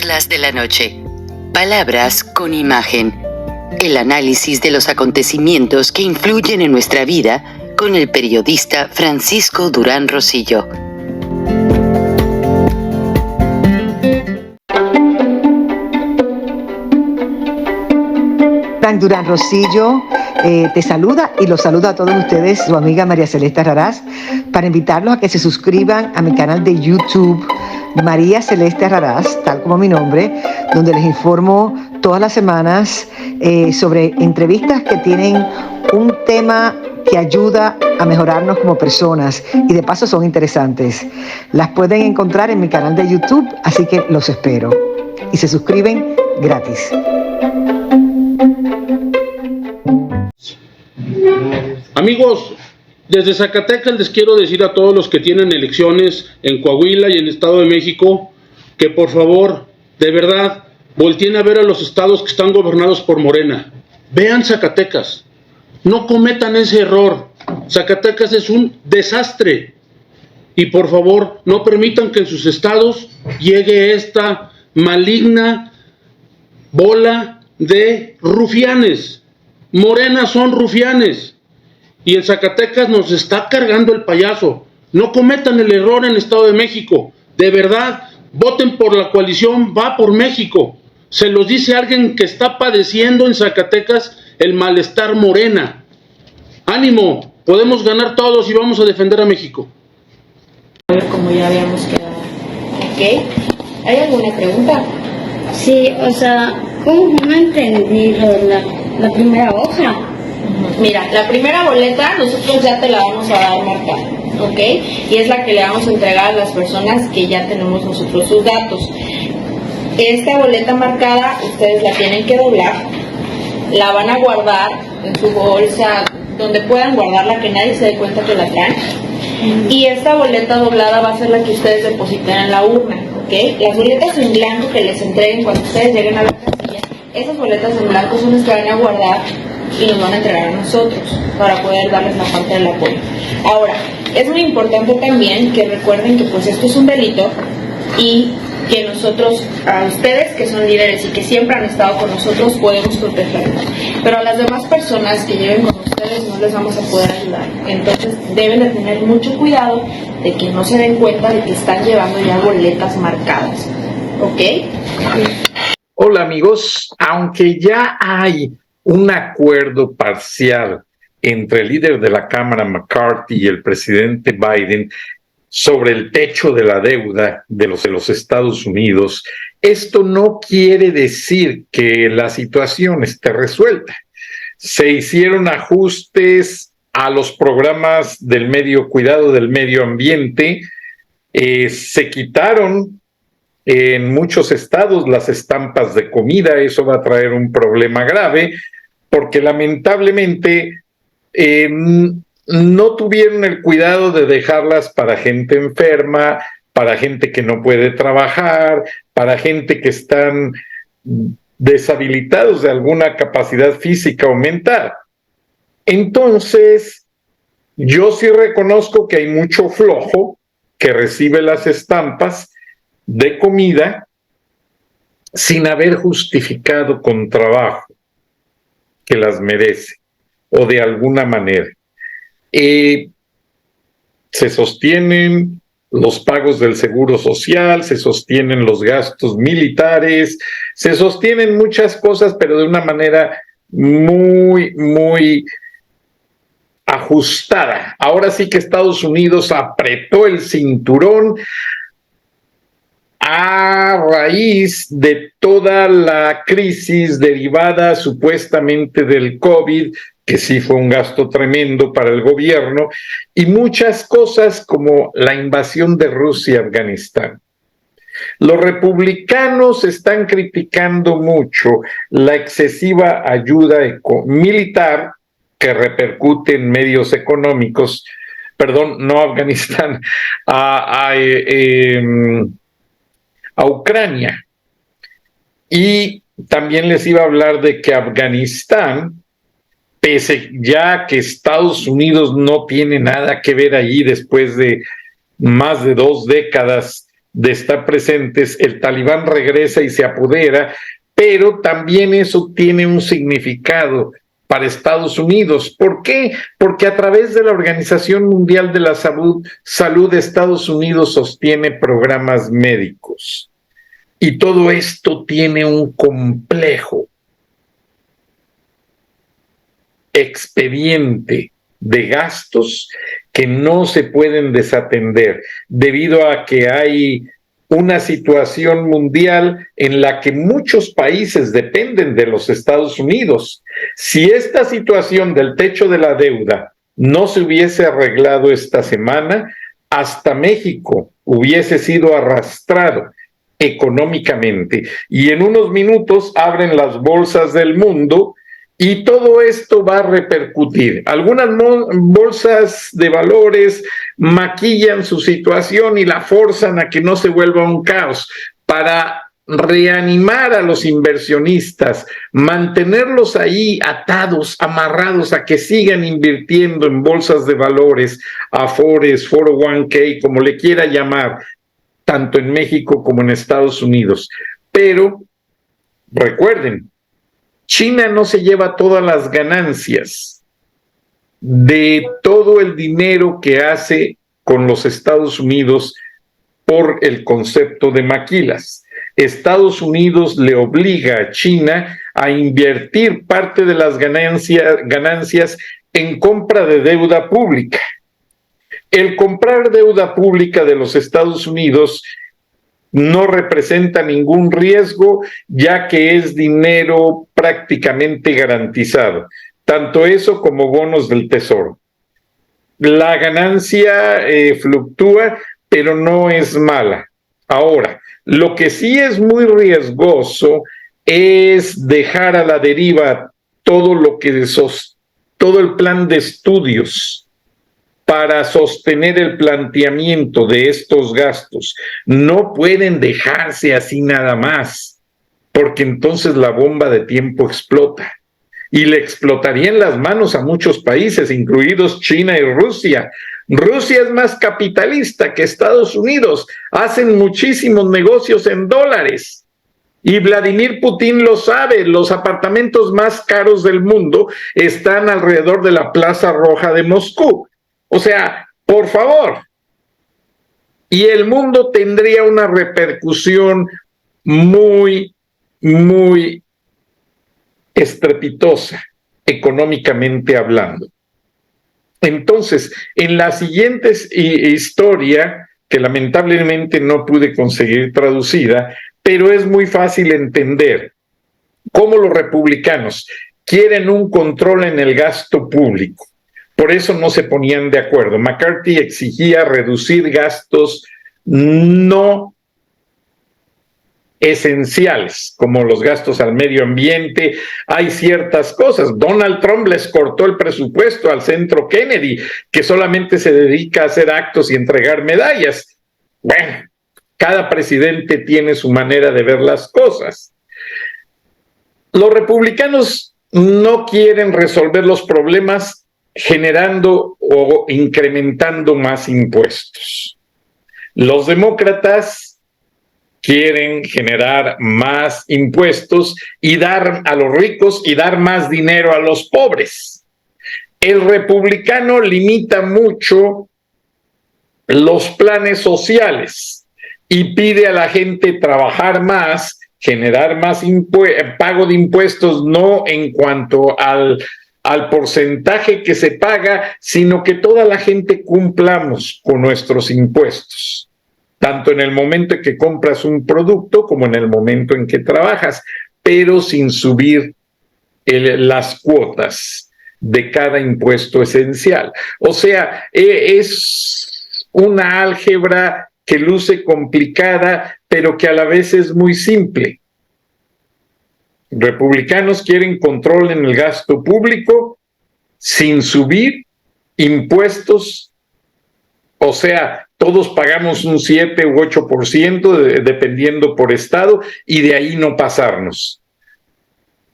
Perlas de la Noche. Palabras con imagen. El análisis de los acontecimientos que influyen en nuestra vida con el periodista Francisco Durán Rosillo. Frank Durán Rosillo te saluda y los saluda a todos ustedes, su amiga María Celeste Raraz, para invitarlos a que se suscriban a mi canal de YouTube, María Celeste Raraz, tal como mi nombre, donde les informo todas las semanas sobre entrevistas que tienen un tema que ayuda a mejorarnos como personas y de paso son interesantes. Las pueden encontrar en mi canal de YouTube, así que los espero. Y se suscriben gratis. Amigos, desde Zacatecas les quiero decir a todos los que tienen elecciones en Coahuila y en el Estado de México que por favor, de verdad, volteen a ver a los estados que están gobernados por Morena. Vean Zacatecas, no cometan ese error. Zacatecas es un desastre y por favor no permitan que en sus estados llegue esta maligna bola de rufianes. Morena son rufianes. Y en Zacatecas nos está cargando el payaso. No cometan el error en el Estado de México. De verdad, voten por la coalición Va por México. Se los dice alguien que está padeciendo en Zacatecas el malestar Morena. Ánimo, podemos ganar todos y vamos a defender a México. Como ya habíamos quedado. ¿Ok? ¿Hay alguna pregunta? Sí, o sea, ¿cómo no entendí lo de la primera hoja? Mira, la primera boleta nosotros ya te la vamos a dar marcada, ¿ok? Y es la que le vamos a entregar a las personas que ya tenemos nosotros sus datos. Esta boleta marcada ustedes la tienen que doblar, la van a guardar en su bolsa, donde puedan guardarla, que nadie se dé cuenta que la traen. Y esta boleta doblada va a ser la que ustedes depositen en la urna, ¿ok? Las boletas en blanco que les entreguen cuando ustedes lleguen a la casilla, esas boletas en blanco son las que van a guardar y nos van a entregar a nosotros para poder darles la parte del apoyo. Ahora, es muy importante también que recuerden que pues esto es un delito y que nosotros, a ustedes que son líderes y que siempre han estado con nosotros, podemos protegerlos. Pero a las demás personas que lleguen con ustedes no les vamos a poder ayudar. Entonces deben de tener mucho cuidado de que no se den cuenta de que están llevando ya boletas marcadas. ¿Ok? Hola amigos, aunque ya hay un acuerdo parcial entre el líder de la Cámara McCarthy y el presidente Biden sobre el techo de la deuda de los Estados Unidos, esto no quiere decir que la situación esté resuelta. Se hicieron ajustes a los programas del cuidado del medio ambiente, se quitaron en muchos estados las estampas de comida. Eso va a traer un problema grave, porque lamentablemente no tuvieron el cuidado de dejarlas para gente enferma, para gente que no puede trabajar, para gente que están deshabilitados de alguna capacidad física o mental. Entonces, yo sí reconozco que hay mucho flojo que recibe las estampas de comida sin haber justificado con trabajo que las merece o de alguna manera. Se sostienen los pagos del seguro social, se sostienen los gastos militares, se sostienen muchas cosas, pero de una manera muy ajustada. Ahora sí que Estados Unidos apretó el cinturón a raíz de toda la crisis derivada supuestamente del COVID, que sí fue un gasto tremendo para el gobierno, y muchas cosas como la invasión de Rusia a Afganistán. Los republicanos están criticando mucho la excesiva ayuda militar que repercute en medios económicos, no a Afganistán, a Ucrania. Y también les iba a hablar de que Afganistán, pese ya que Estados Unidos no tiene nada que ver allí después de más de 2 décadas de estar presentes, el talibán regresa y se apodera, pero también eso tiene un significado para Estados Unidos. ¿Por qué? Porque a través de la Organización Mundial de la Salud, Estados Unidos sostiene programas médicos. Y todo esto tiene un complejo expediente de gastos que no se pueden desatender debido a que hay una situación mundial en la que muchos países dependen de los Estados Unidos. Si esta situación del techo de la deuda no se hubiese arreglado esta semana, hasta México hubiese sido arrastrado económicamente. Y en unos minutos abren las bolsas del mundo y todo esto va a repercutir. Algunas bolsas de valores maquillan su situación y la forzan a que no se vuelva un caos para reanimar a los inversionistas, mantenerlos ahí atados, amarrados a que sigan invirtiendo en bolsas de valores, Afores, 401k, como le quiera llamar, tanto en México como en Estados Unidos. Pero recuerden, China no se lleva todas las ganancias de todo el dinero que hace con los Estados Unidos por el concepto de maquilas. Estados Unidos le obliga a China a invertir parte de las ganancias en compra de deuda pública. El comprar deuda pública de los Estados Unidos no representa ningún riesgo, ya que es dinero prácticamente garantizado, tanto eso como bonos del Tesoro. La ganancia fluctúa, pero no es mala. Ahora, lo que sí es muy riesgoso es dejar a la deriva todo el plan de estudios para sostener el planteamiento de estos gastos. No pueden dejarse así nada más, porque entonces la bomba de tiempo explota. Y le explotaría en las manos a muchos países, incluidos China y Rusia. Rusia es más capitalista que Estados Unidos. Hacen muchísimos negocios en dólares. Y Vladimir Putin lo sabe, los apartamentos más caros del mundo están alrededor de la Plaza Roja de Moscú. O sea, por favor. Y el mundo tendría una repercusión muy, muy estrepitosa, económicamente hablando. Entonces, en la siguiente historia, que lamentablemente no pude conseguir traducida, pero es muy fácil entender cómo los republicanos quieren un control en el gasto público. Por eso no se ponían de acuerdo. McCarthy exigía reducir gastos no esenciales, como los gastos al medio ambiente. Hay ciertas cosas. Donald Trump les cortó el presupuesto al Centro Kennedy, que solamente se dedica a hacer actos y entregar medallas. Bueno, cada presidente tiene su manera de ver las cosas. Los republicanos no quieren resolver los problemas generando o incrementando más impuestos. Los demócratas quieren generar más impuestos y dar a los ricos y dar más dinero a los pobres. El republicano limita mucho los planes sociales y pide a la gente trabajar más, generar más pago de impuestos, no en cuanto al porcentaje que se paga, sino que toda la gente cumplamos con nuestros impuestos, tanto en el momento en que compras un producto como en el momento en que trabajas, pero sin subir las cuotas de cada impuesto esencial. O sea, es una álgebra que luce complicada, pero que a la vez es muy simple. Republicanos quieren control en el gasto público sin subir impuestos, o sea, todos pagamos un 7 u 8% dependiendo por estado y de ahí no pasarnos.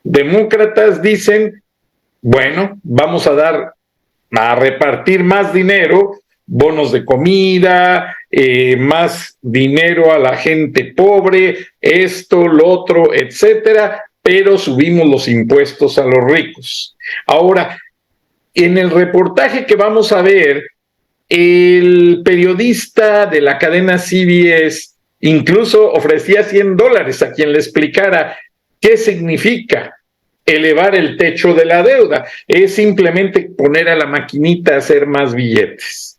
Demócratas dicen, bueno, vamos a repartir más dinero, bonos de comida, más dinero a la gente pobre, esto, lo otro, etcétera, pero subimos los impuestos a los ricos. Ahora, en el reportaje que vamos a ver, el periodista de la cadena CBS incluso ofrecía $100 a quien le explicara qué significa elevar el techo de la deuda. Es simplemente poner a la maquinita a hacer más billetes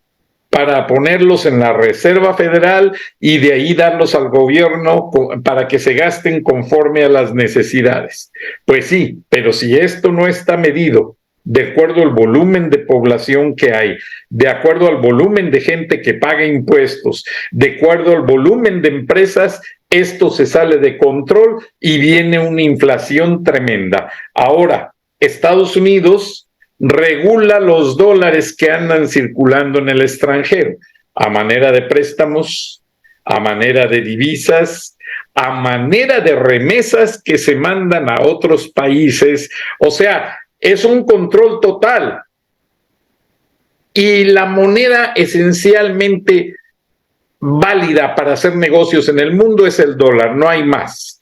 para ponerlos en la Reserva Federal y de ahí darlos al gobierno para que se gasten conforme a las necesidades. Pues sí, pero si esto no está medido de acuerdo al volumen de población que hay, de acuerdo al volumen de gente que paga impuestos, de acuerdo al volumen de empresas, esto se sale de control y viene una inflación tremenda. Ahora, Estados Unidos regula los dólares que andan circulando en el extranjero, a manera de préstamos, a manera de divisas, a manera de remesas que se mandan a otros países. O sea, es un control total. Y la moneda esencialmente válida para hacer negocios en el mundo es el dólar, no hay más.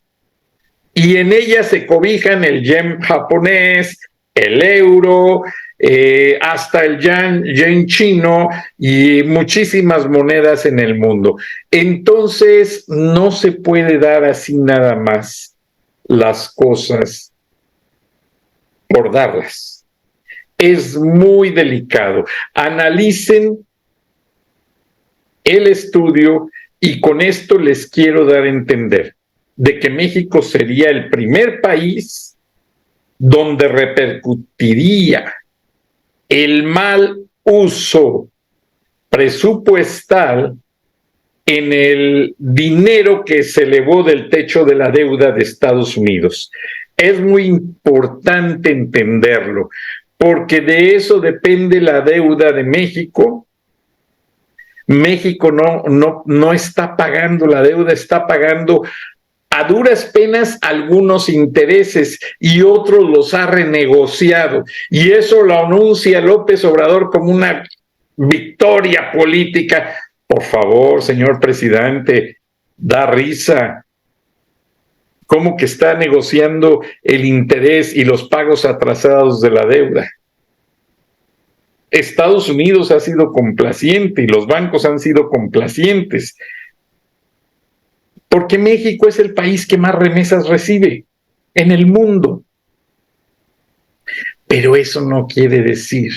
Y en ella se cobijan el yen japonés, el euro, hasta el yen chino y muchísimas monedas en el mundo. Entonces, no se puede dar así nada más las cosas por darlas. Es muy delicado. Analicen el estudio y con esto les quiero dar a entender de que México sería el primer país donde repercutiría el mal uso presupuestal en el dinero que se elevó del techo de la deuda de Estados Unidos. Es muy importante entenderlo, porque de eso depende la deuda de México. México no está pagando la deuda, está pagando a duras penas algunos intereses y otros los ha renegociado. Y eso lo anuncia López Obrador como una victoria política. Por favor, señor presidente, da risa. ¿Cómo que está negociando el interés y los pagos atrasados de la deuda? Estados Unidos ha sido complaciente y los bancos han sido complacientes, porque México es el país que más remesas recibe en el mundo. Pero eso no quiere decir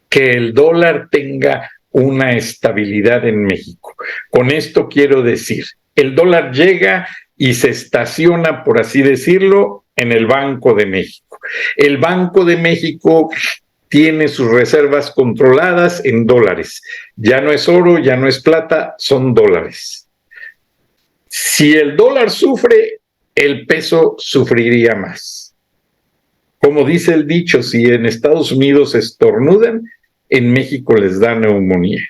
que el dólar tenga una estabilidad en México. Con esto quiero decir, el dólar llega y se estaciona, por así decirlo, en el Banco de México. El Banco de México tiene sus reservas controladas en dólares. Ya no es oro, ya no es plata, son dólares. Si el dólar sufre, el peso sufriría más. Como dice el dicho, si en Estados Unidos estornudan, en México les da neumonía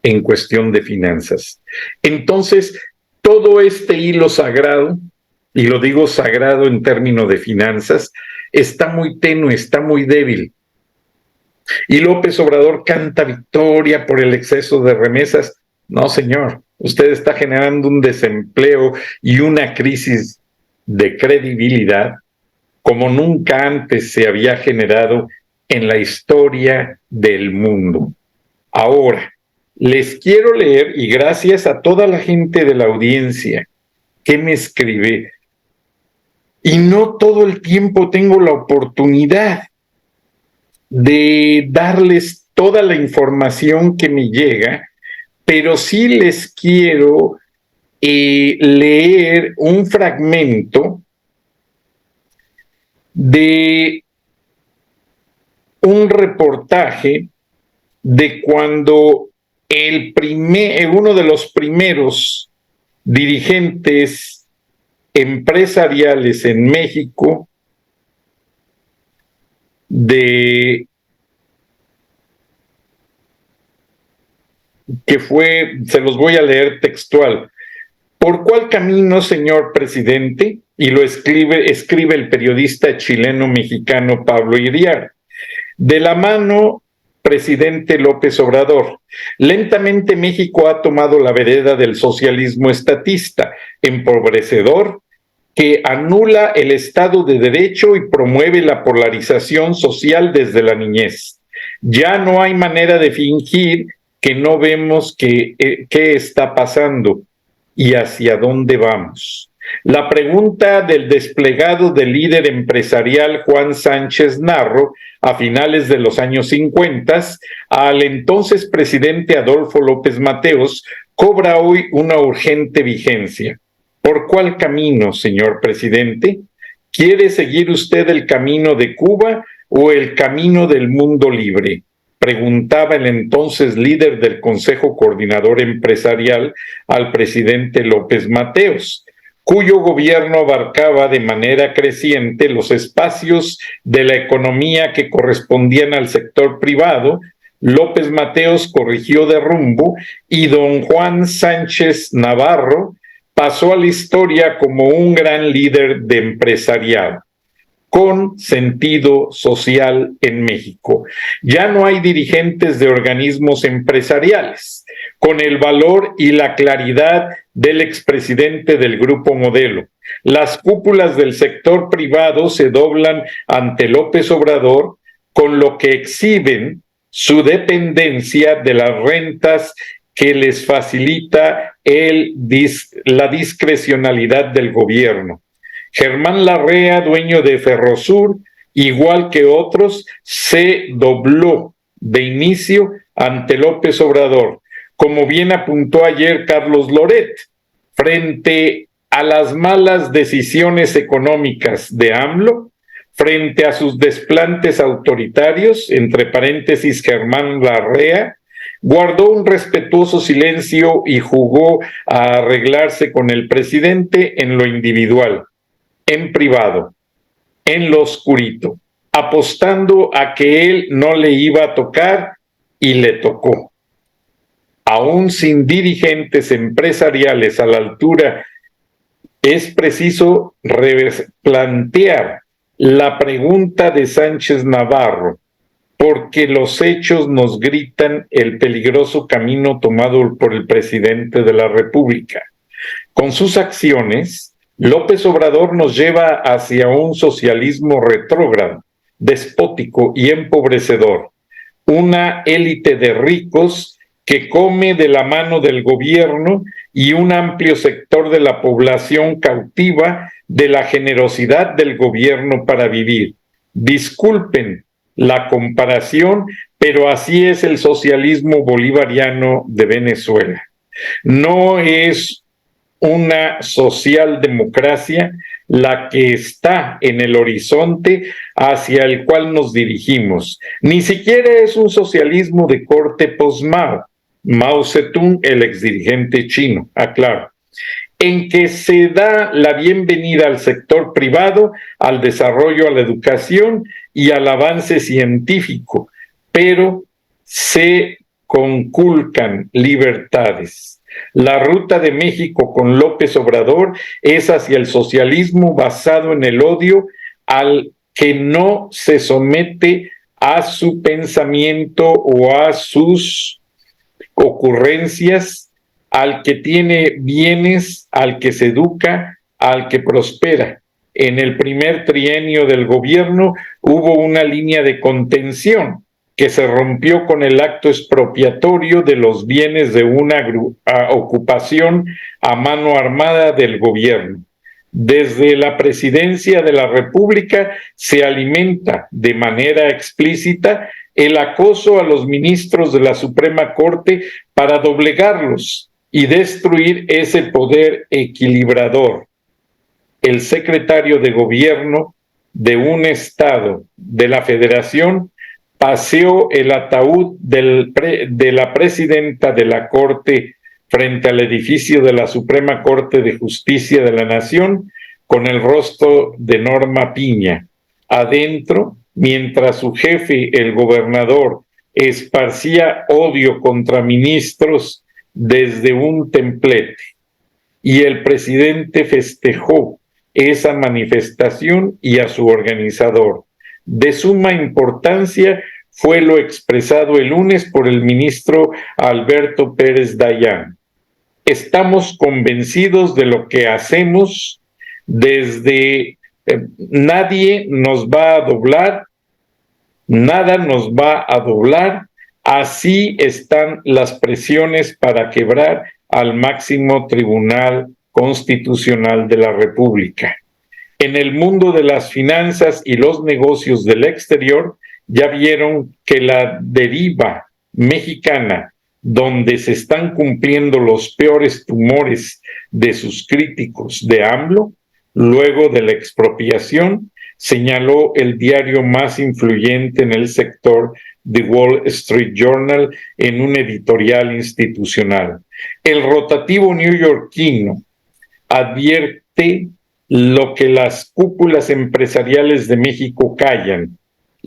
en cuestión de finanzas. Entonces, todo este hilo sagrado, y lo digo sagrado en términos de finanzas, está muy tenue, está muy débil. Y López Obrador canta victoria por el exceso de remesas. No, señor, usted está generando un desempleo y una crisis de credibilidad como nunca antes se había generado en la historia del mundo. Ahora, les quiero leer, y gracias a toda la gente de la audiencia que me escribe, y no todo el tiempo tengo la oportunidad de darles toda la información que me llega, pero sí les quiero leer un fragmento de un reportaje de cuando uno de los primeros dirigentes empresariales en México se los voy a leer textual. ¿Por cuál camino, señor presidente? Y lo escribe el periodista chileno-mexicano Pablo Iriar. De la mano presidente López Obrador. Lentamente México ha tomado la vereda del socialismo estatista, empobrecedor, que anula el Estado de Derecho y promueve la polarización social desde la niñez. Ya no hay manera de fingir que no vemos qué está pasando y hacia dónde vamos. La pregunta del desplegado del líder empresarial Juan Sánchez Narro a finales de los años 50 al entonces presidente Adolfo López Mateos cobra hoy una urgente vigencia. ¿Por cuál camino, señor presidente? ¿Quiere seguir usted el camino de Cuba o el camino del mundo libre? Preguntaba el entonces líder del Consejo Coordinador Empresarial al presidente López Mateos, cuyo gobierno abarcaba de manera creciente los espacios de la economía que correspondían al sector privado. López Mateos corrigió de rumbo y don Juan Sánchez Navarro pasó a la historia como un gran líder de empresariado con sentido social en México. Ya no hay dirigentes de organismos empresariales con el valor y la claridad del expresidente del Grupo Modelo. Las cúpulas del sector privado se doblan ante López Obrador, con lo que exhiben su dependencia de las rentas que les facilita la discrecionalidad del gobierno. Germán Larrea, dueño de Ferrosur, igual que otros, se dobló de inicio ante López Obrador, como bien apuntó ayer Carlos Loret, frente a las malas decisiones económicas de AMLO, frente a sus desplantes autoritarios, entre paréntesis Germán Larrea, guardó un respetuoso silencio y jugó a arreglarse con el presidente en lo individual, en privado, en lo oscurito, apostando a que él no le iba a tocar y le tocó. Aún sin dirigentes empresariales a la altura, es preciso replantear la pregunta de Sánchez Navarro, porque los hechos nos gritan el peligroso camino tomado por el presidente de la República. Con sus acciones, López Obrador nos lleva hacia un socialismo retrógrado, despótico y empobrecedor, una élite de ricos que come de la mano del gobierno y un amplio sector de la población cautiva de la generosidad del gobierno para vivir. Disculpen la comparación, pero así es el socialismo bolivariano de Venezuela. No es una socialdemocracia la que está en el horizonte hacia el cual nos dirigimos. Ni siquiera es un socialismo de corte post-Mao. Mao Zedong, el exdirigente chino, aclaro, en que se da la bienvenida al sector privado, al desarrollo, a la educación y al avance científico, pero se conculcan libertades. La ruta de México con López Obrador es hacia el socialismo basado en el odio al que no se somete a su pensamiento o a sus ocurrencias, al que tiene bienes, al que se educa, al que prospera. En el primer trienio del gobierno hubo una línea de contención que se rompió con el acto expropiatorio de los bienes de una ocupación a mano armada del gobierno. Desde la presidencia de la República se alimenta de manera explícita el acoso a los ministros de la Suprema Corte para doblegarlos y destruir ese poder equilibrador. El secretario de gobierno de un estado de la Federación paseó el ataúd de la presidenta de la Corte frente al edificio de la Suprema Corte de Justicia de la Nación con el rostro de Norma Piña. Adentro, mientras su jefe, el gobernador, esparcía odio contra ministros desde un templete. Y el presidente festejó esa manifestación y a su organizador. De suma importancia fue lo expresado el lunes por el ministro Alberto Pérez Dayán. Estamos convencidos de lo que hacemos desde nadie nos va a doblar, nada nos va a doblar, así están las presiones para quebrar al máximo tribunal constitucional de la República. En el mundo de las finanzas y los negocios del exterior, ya vieron que la deriva mexicana, donde se están cumpliendo los peores tumores de sus críticos de AMLO, luego de la expropiación, señaló el diario más influyente en el sector, The Wall Street Journal, en un editorial institucional. El rotativo neoyorquino advierte lo que las cúpulas empresariales de México callan.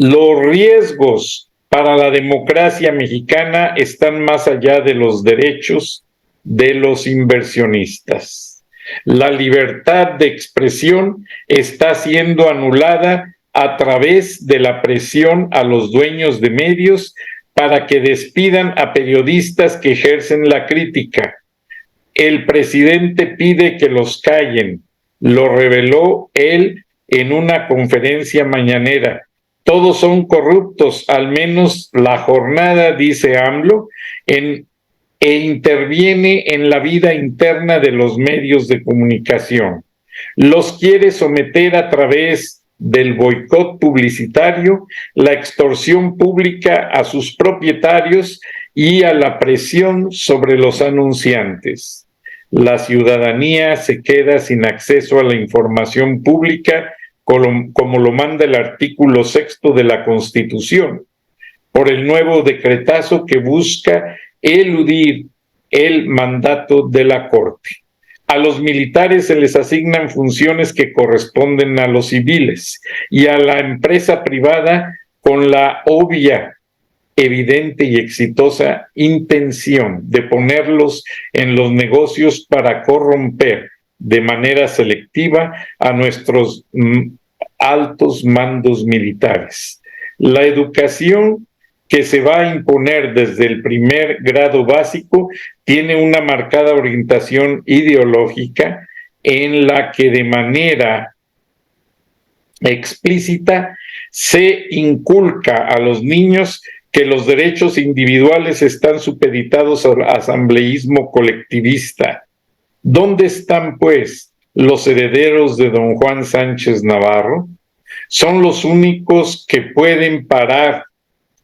Los riesgos para la democracia mexicana están más allá de los derechos de los inversionistas. La libertad de expresión está siendo anulada a través de la presión a los dueños de medios para que despidan a periodistas que ejercen la crítica. El presidente pide que los callen. Lo reveló él en una conferencia mañanera. Todos son corruptos, al menos la jornada, dice AMLO, e interviene en la vida interna de los medios de comunicación. Los quiere someter a través del boicot publicitario, la extorsión pública a sus propietarios y a la presión sobre los anunciantes. La ciudadanía se queda sin acceso a la información pública, como lo manda el artículo 6 de la Constitución, por el nuevo decretazo que busca eludir el mandato de la Corte. A los militares se les asignan funciones que corresponden a los civiles y a la empresa privada con la obvia, evidente y exitosa intención de ponerlos en los negocios para corromper de manera selectiva a nuestros altos mandos militares. La educación que se va a imponer desde el primer grado básico tiene una marcada orientación ideológica en la que de manera explícita se inculca a los niños que los derechos individuales están supeditados al asambleísmo colectivista. ¿Dónde están, pues, los herederos de don Juan Sánchez Navarro? Son los únicos que pueden parar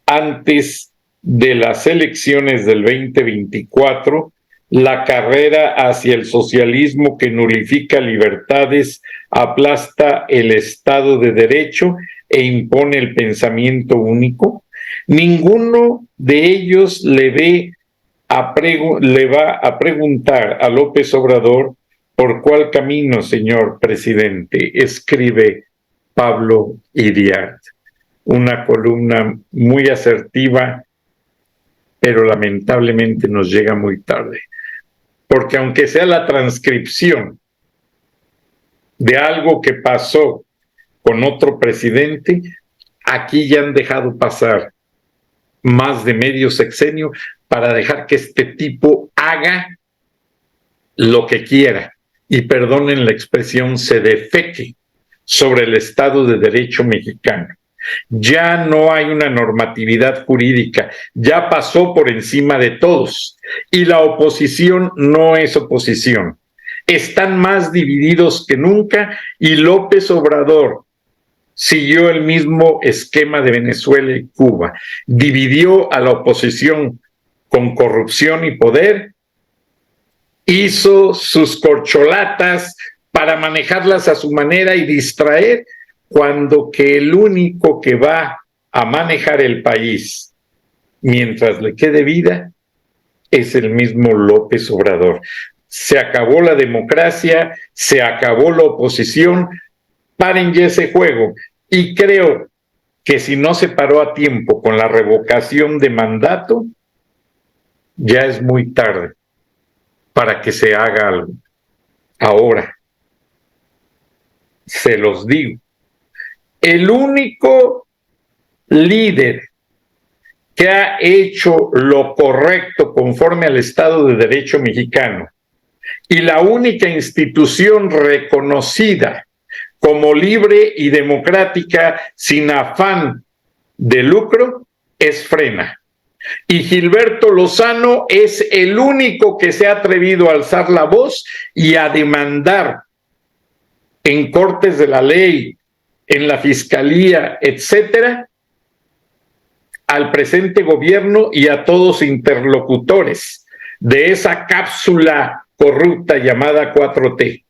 antes de las elecciones del 2024 la carrera hacia el socialismo que nulifica libertades, aplasta el Estado de Derecho e impone el pensamiento único. Ninguno de ellos le va a preguntar a López Obrador por cuál camino, señor presidente, escribe Pablo Iriart. Una columna muy asertiva, pero lamentablemente nos llega muy tarde. Porque aunque sea la transcripción de algo que pasó con otro presidente, aquí ya han dejado pasar más de medio sexenio para dejar que este tipo haga lo que quiera y, perdonen la expresión, se defeque sobre el Estado de Derecho mexicano. Ya no hay una normatividad jurídica, ya pasó por encima de todos y la oposición no es oposición. Están más divididos que nunca y López Obrador siguió el mismo esquema de Venezuela y Cuba. Dividió a la oposición con corrupción y poder, hizo sus corcholatas para manejarlas a su manera y distraer, cuando que el único que va a manejar el país mientras le quede vida es el mismo López Obrador. Se acabó la democracia, se acabó la oposición, paren ya ese juego. Y creo que si no se paró a tiempo con la revocación de mandato, ya es muy tarde para que se haga algo. Ahora, se los digo, el único líder que ha hecho lo correcto conforme al Estado de Derecho mexicano y la única institución reconocida como libre y democrática sin afán de lucro es Frena. Y Gilberto Lozano es el único que se ha atrevido a alzar la voz y a demandar en cortes de la ley, en la fiscalía, etcétera, al presente gobierno y a todos interlocutores de esa cápsula corrupta llamada 4T.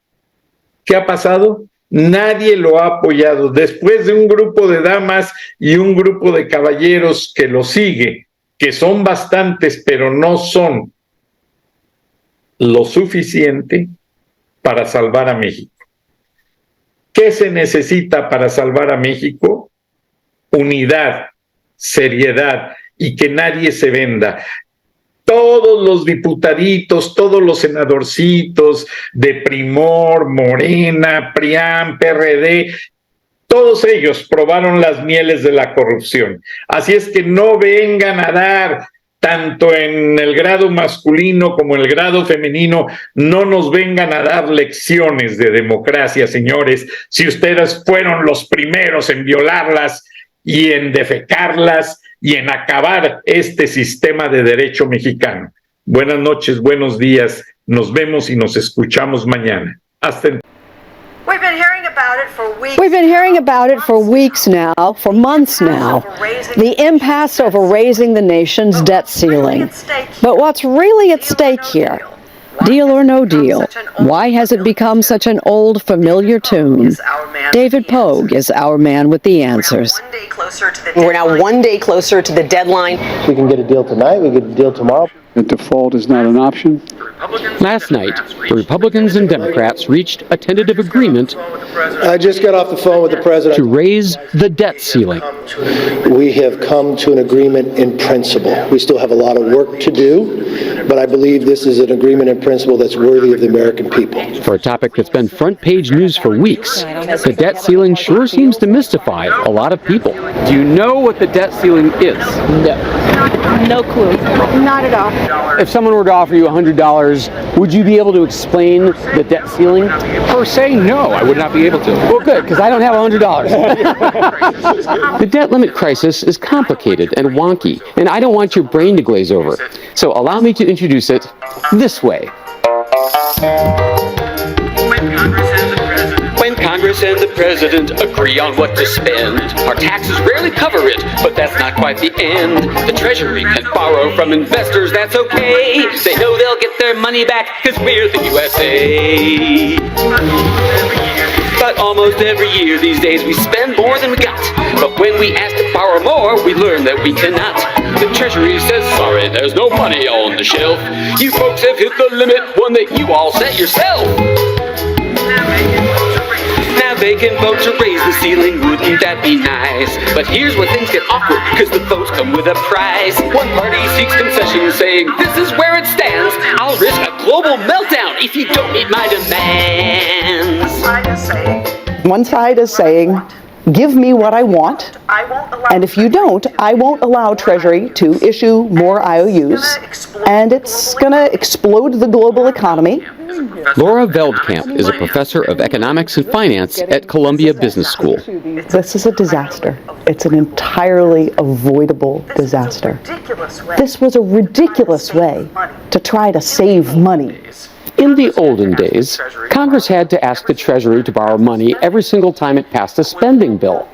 ¿Qué ha pasado? Nadie lo ha apoyado. Después de un grupo de damas y un grupo de caballeros que lo sigue, que son bastantes, pero no son lo suficiente para salvar a México. ¿Qué se necesita para salvar a México? Unidad, seriedad y que nadie se venda. Todos los diputaditos, todos los senadorcitos de Primor, Morena, PRIAN, PRD, todos ellos probaron las mieles de la corrupción. Así es que no vengan a dar, tanto en el grado masculino como en el grado femenino, no nos vengan a dar lecciones de democracia, señores, si ustedes fueron los primeros en violarlas y en defecarlas y en acabar este sistema de derecho mexicano. Buenas noches, buenos días, nos vemos y nos escuchamos mañana. Hasta entonces. We've been hearing about it for weeks now, for months now, the impasse over raising the nation's debt ceiling. But what's really at stake here? Deal or no deal? Why has it become such an old, familiar tune? David Pogue is our man with the answers. We're now 1 day closer to the deadline. We can get a deal tonight, we get a deal tomorrow. The default is not an option. Last night, the Republicans and Democrats reached a tentative agreement. I just got off the phone with the president. To raise the debt ceiling. We have come to an agreement in principle. We still have a lot of work to do, but I believe this is an agreement in principle that's worthy of the American people. For a topic that's been front page news for weeks, the debt ceiling sure seems to mystify a lot of people. Do you know what the debt ceiling is? No clue. Not at all. If someone were to offer you $100, would you be able to explain the debt ceiling? Per se, no, I would not be able to. Well, good, because I don't have $100. The debt limit crisis is complicated and wonky, and I don't want your brain to glaze over. So allow me to introduce it this way. When Congress and the President agree on what to spend, our taxes rarely cover it, but that's not quite the end. The Treasury can borrow from investors, that's okay. They know they'll get their money back, cause we're the USA. But almost every year these days we spend more than we got. But when we ask to borrow more, we learn that we cannot. The Treasury says, sorry, there's no money on the shelf. You folks have hit the limit, one that you all set yourself. Now they can vote to raise the ceiling, wouldn't that be nice? But here's where things get awkward, cause the votes come with a price. One party seeks concessions, saying, this is where it stands. I'll risk a global meltdown if you don't meet my demands. One side is saying, give me what I want, and if you don't, I won't allow Treasury to issue more IOUs, and it's going to explode the global economy. Laura Veldkamp is a professor of economics and finance at Columbia Business School. This is a disaster. It's an entirely avoidable disaster. This was a ridiculous way to try to save money. In the olden days, Congress had to ask the Treasury to borrow money every single time it passed a spending bill.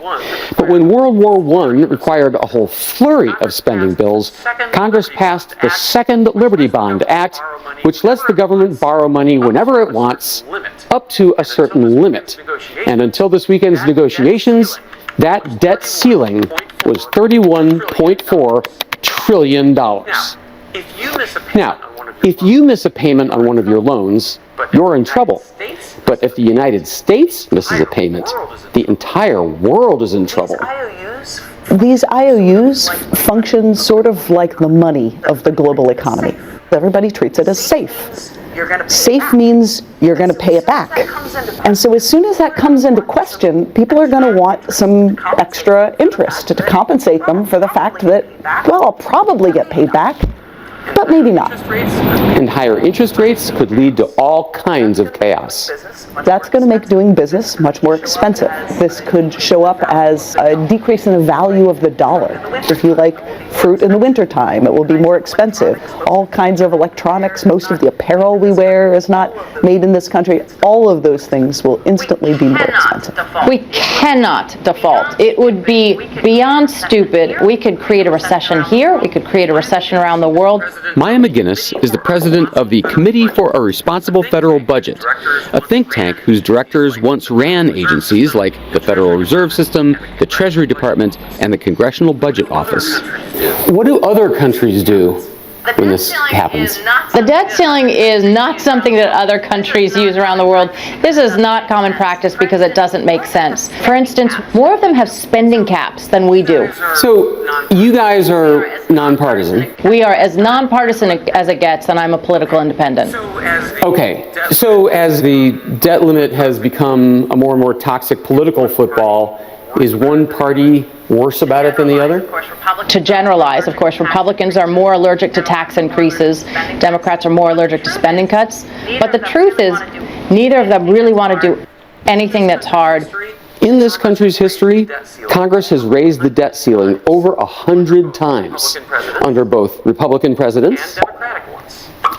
But when World War I required a whole flurry of spending bills, Congress passed the Second Liberty Bond Act, which lets the government borrow money whenever it wants, up to a certain limit. And until this weekend's negotiations, that debt ceiling was $31.4 trillion. Now, if you miss a payment on one of your loans, you're in trouble. But if the United States misses a payment, the entire world is in trouble. These IOUs function sort of like the money of the global economy. Everybody treats it as safe. Safe means you're going to pay it back. And so as soon as that comes into question, people are going to want some extra interest to compensate them for the fact that, well, I'll probably get paid back, but maybe not. And higher interest rates could lead to all kinds of chaos. That's going to make doing business much more expensive. This could show up as a decrease in the value of the dollar. If you like fruit in the wintertime, it will be more expensive. All kinds of electronics, most of the apparel we wear is not made in this country. All of those things will instantly be more expensive. We cannot default. It would be beyond stupid. We could create a recession here. We could create a recession around the world. Maya McGuinness is the president of the Committee for a Responsible Federal Budget, a think tank whose directors once ran agencies like the Federal Reserve System, the Treasury Department, and the Congressional Budget Office. What do other countries do when this happens? The debt ceiling is not something that other countries use around the world. This is not common practice because it doesn't make sense. For instance, more of them have spending caps than we do. So you guys are nonpartisan. We are as nonpartisan as it gets, and I'm a political independent. Okay, so as the debt limit has become a more and more toxic political football, is one party worse about it than the other? To generalize, of course, Republicans are more allergic to tax increases. Democrats are more allergic to spending cuts. But the truth is, neither of them really want to do anything that's hard. In this country's history, Congress has raised the debt ceiling over 100 times under both Republican presidents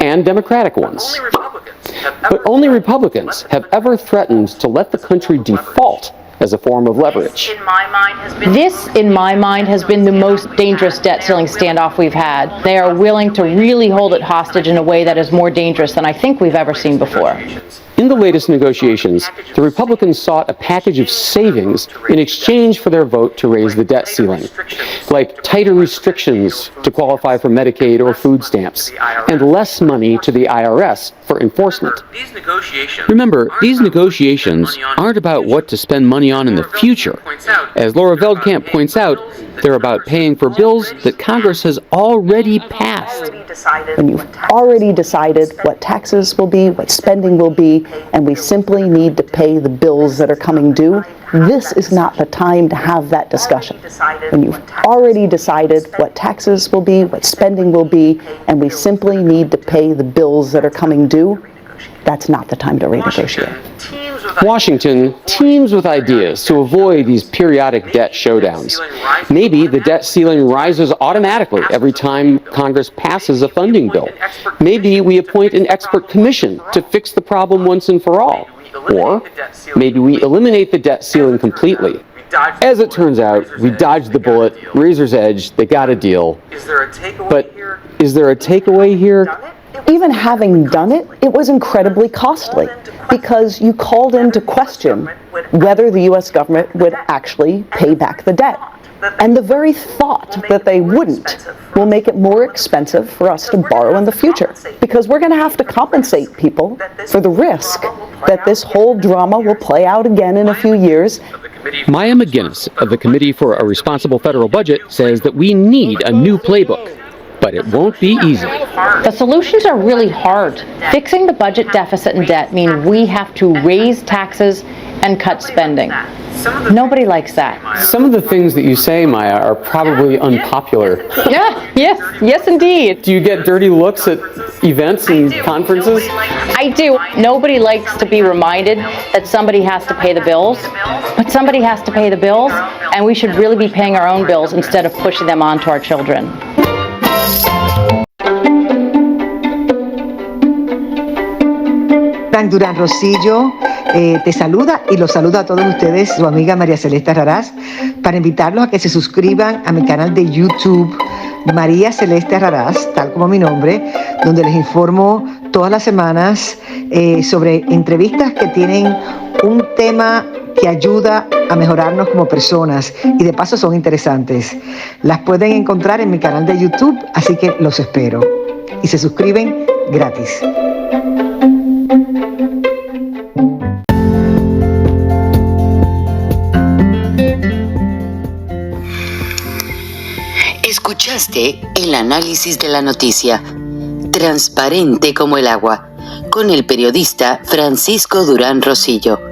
and Democratic ones. But only Republicans have ever threatened to let the country default as a form of leverage. This, in my mind, has been the most dangerous debt ceiling standoff we've had. They are willing to really hold it hostage in a way that is more dangerous than I think we've ever seen before. In the latest negotiations, the Republicans sought a package of savings in exchange for their vote to raise the debt ceiling, like tighter restrictions to qualify for Medicaid or food stamps, and less money to the IRS for enforcement. Remember, these negotiations aren't about what to spend money on in the future. As Laura Veldkamp points out, they're about paying for bills that Congress has already passed. And you've already decided what taxes will be, what spending will be, and we simply need to pay the bills that are coming due. This is not the time to have that discussion. When you've already decided what taxes will be, what spending will be, and we simply need to pay the bills that are coming due, that's not the time to renegotiate. Washington teams with ideas to avoid these periodic debt showdowns. Maybe the debt ceiling rises automatically every time Congress passes a funding bill. Maybe we appoint an expert commission to fix the problem once and for all. Or maybe we eliminate the debt ceiling completely. As it turns out, we dodged the bullet, razor's edge, they got a deal. But is there a takeaway here? Even having done it, it was incredibly costly because you called into question whether the U.S. government would actually pay back the debt. And the very thought that they wouldn't will make it more expensive for us to borrow in the future, because we're going to have to compensate people for the risk that this whole drama will play out again in a few years. Maya McGuinness of the Committee for a Responsible Federal Budget says that we need a new playbook, but it won't be easy. The solutions are really hard. Fixing the budget deficit and debt mean we have to raise taxes and cut spending. Nobody likes that. Some of the things that you say, Maya, are probably unpopular. Yes, indeed. Do you get dirty looks at events and conferences? I do. Nobody likes to be reminded that somebody has to pay the bills, but somebody has to pay the bills, and we should really be paying our own bills instead of pushing them on to our children. Frank Durán Rosillo te saluda y los saluda a todos ustedes, su amiga María Celeste Raraz, para invitarlos a que se suscriban a mi canal de YouTube, María Celeste Raraz, tal como mi nombre, donde les informo todas las semanas sobre entrevistas que tienen un tema que ayuda a mejorarnos como personas y de paso son interesantes. Las pueden encontrar en mi canal de YouTube, así que los espero. Y se suscriben gratis. Escuchaste el análisis de la noticia, transparente como el agua, con el periodista Francisco Durán Rosillo.